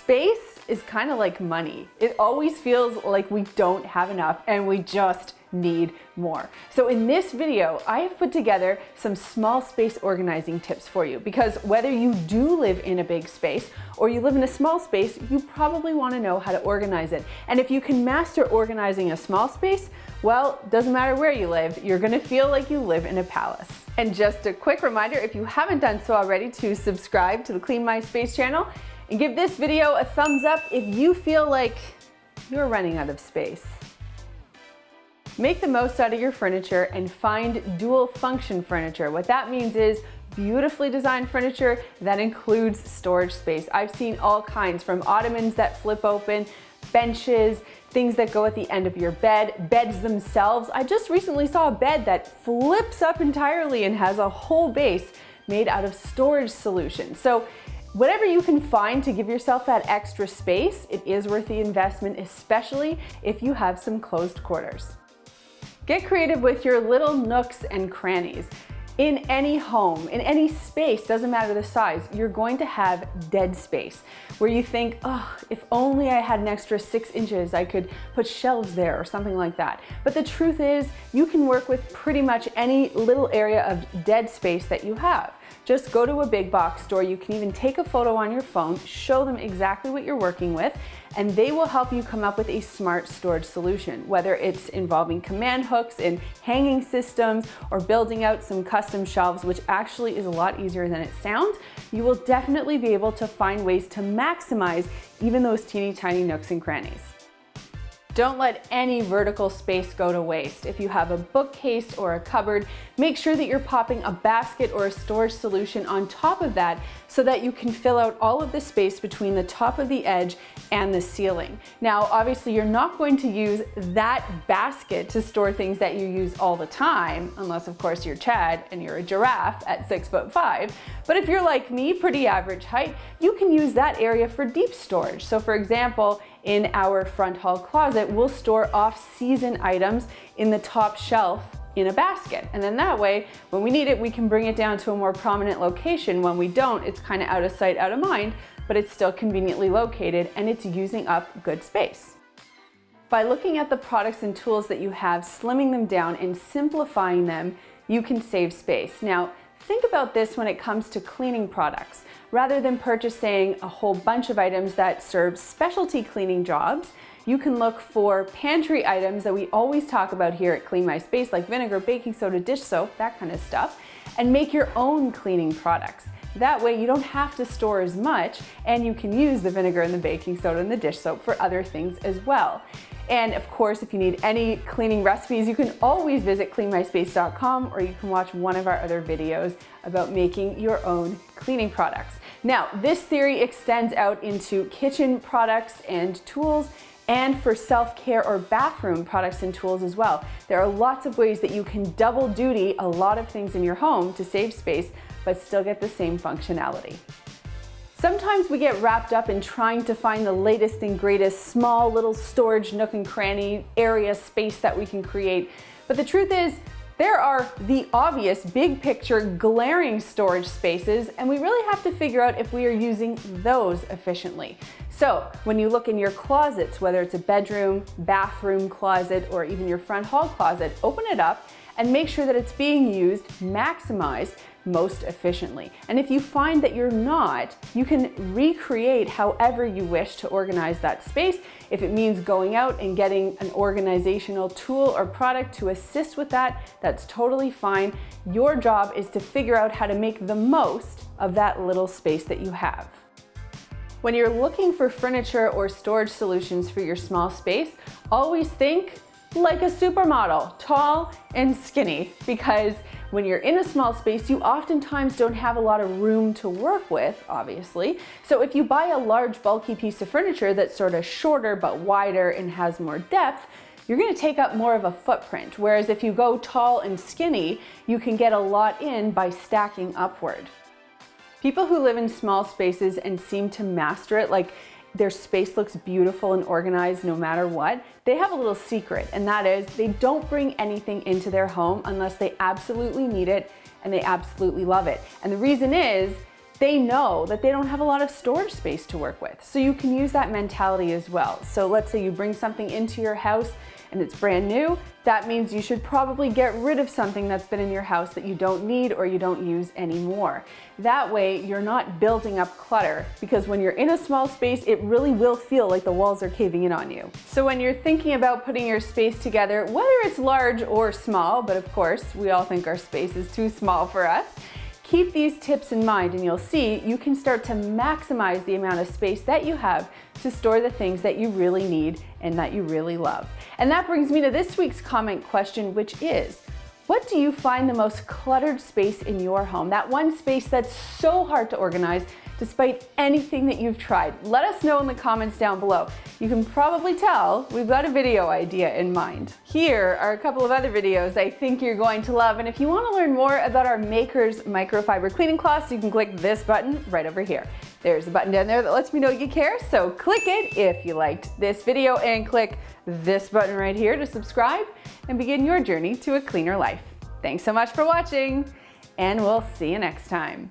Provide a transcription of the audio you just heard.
Space is kind of like money. It always feels like we don't have enough and we just need more. So in this video, I have put together some small space organizing tips for you, because whether you do live in a big space or you live in a small space, you probably want to know how to organize it. And if you can master organizing a small space, well, doesn't matter where you live, you're going to feel like you live in a palace. And just a quick reminder, if you haven't done so already, to subscribe to the Clean My Space channel and give this video a thumbs up if you feel like you're running out of space. Make the most out of your furniture and find dual function furniture. What that means is beautifully designed furniture that includes storage space. I've seen all kinds, from ottomans that flip open, benches, things that go at the end of your bed, beds themselves. I just recently saw a bed that flips up entirely and has a whole base made out of storage solution. So whatever you can find to give yourself that extra space, it is worth the investment, especially if you have some closed quarters. Get creative with your little nooks and crannies. In any home, in any space, doesn't matter the size, you're going to have dead space where you think, oh, if only I had an extra 6 inches, I could put shelves there or something like that. But the truth is, you can work with pretty much any little area of dead space that you have. Just go to a big box store. You can even take a photo on your phone, show them exactly what you're working with, and they will help you come up with a smart storage solution, whether it's involving command hooks and hanging systems or building out some custom shelves, which actually is a lot easier than it sounds. You will definitely be able to find ways to maximize even those teeny tiny nooks and crannies. Don't let any vertical space go to waste. If you have a bookcase or a cupboard, make sure that you're popping a basket or a storage solution on top of that so that you can fill out all of the space between the top of the edge and the ceiling. Now, obviously, you're not going to use that basket to store things that you use all the time, unless of course you're Chad and you're a giraffe at 6'5". But if you're like me, pretty average height, you can use that area for deep storage. So for example, in our front hall closet, we'll store off-season items in the top shelf in a basket. And then that way, when we need it, we can bring it down to a more prominent location. When we don't, it's kind of out of sight, out of mind, but it's still conveniently located and it's using up good space. By looking at the products and tools that you have, slimming them down and simplifying them, you can save space. Now, think about this when it comes to cleaning products. Rather than purchasing a whole bunch of items that serve specialty cleaning jobs, you can look for pantry items that we always talk about here at Clean My Space, like vinegar, baking soda, dish soap, that kind of stuff, and make your own cleaning products. That way you don't have to store as much, and you can use the vinegar and the baking soda and the dish soap for other things as well. And of course, if you need any cleaning recipes, you can always visit cleanmyspace.com, or you can watch one of our other videos about making your own cleaning products. Now, this theory extends out into kitchen products and tools, and for self-care or bathroom products and tools as well. There are lots of ways that you can double duty a lot of things in your home to save space, but still get the same functionality. Sometimes we get wrapped up in trying to find the latest and greatest small little storage nook and cranny area space that we can create. But the truth is, there are the obvious big picture glaring storage spaces, and we really have to figure out if we are using those efficiently. So when you look in your closets, whether it's a bedroom, bathroom closet, or even your front hall closet, open it up and make sure that it's being used, maximized, most efficiently. And if you find that you're not, you can recreate however you wish to organize that space. If it means going out and getting an organizational tool or product to assist with that, that's totally fine. Your job is to figure out how to make the most of that little space that you have. When you're looking for furniture or storage solutions for your small space, always think like a supermodel, tall and skinny, because when you're in a small space, you oftentimes don't have a lot of room to work with, obviously. So if you buy a large, bulky piece of furniture that's sort of shorter but wider and has more depth, you're going to take up more of a footprint. Whereas if you go tall and skinny, you can get a lot in by stacking upward. People who live in small spaces and seem to master it, like their space looks beautiful and organized no matter what, they have a little secret, and that is they don't bring anything into their home unless they absolutely need it and they absolutely love it. And the reason is they know that they don't have a lot of storage space to work with. So you can use that mentality as well. So let's say you bring something into your house and it's brand new. That means you should probably get rid of something that's been in your house that you don't need or you don't use anymore. That way you're not building up clutter, because when you're in a small space, it really will feel like the walls are caving in on you. So when you're thinking about putting your space together, whether it's large or small, but of course we all think our space is too small for us, keep these tips in mind and you'll see you can start to maximize the amount of space that you have to store the things that you really need and that you really love. And that brings me to this week's comment question, which is, what do you find the most cluttered space in your home? That one space that's so hard to organize despite anything that you've tried. Let us know in the comments down below. You can probably tell we've got a video idea in mind. Here are a couple of other videos I think you're going to love, and if you want to learn more about our Makers microfiber cleaning cloths, you can click this button right over here. There's a button down there that lets me know you care, so click it if you liked this video, and click this button right here to subscribe and begin your journey to a cleaner life. Thanks so much for watching, and we'll see you next time.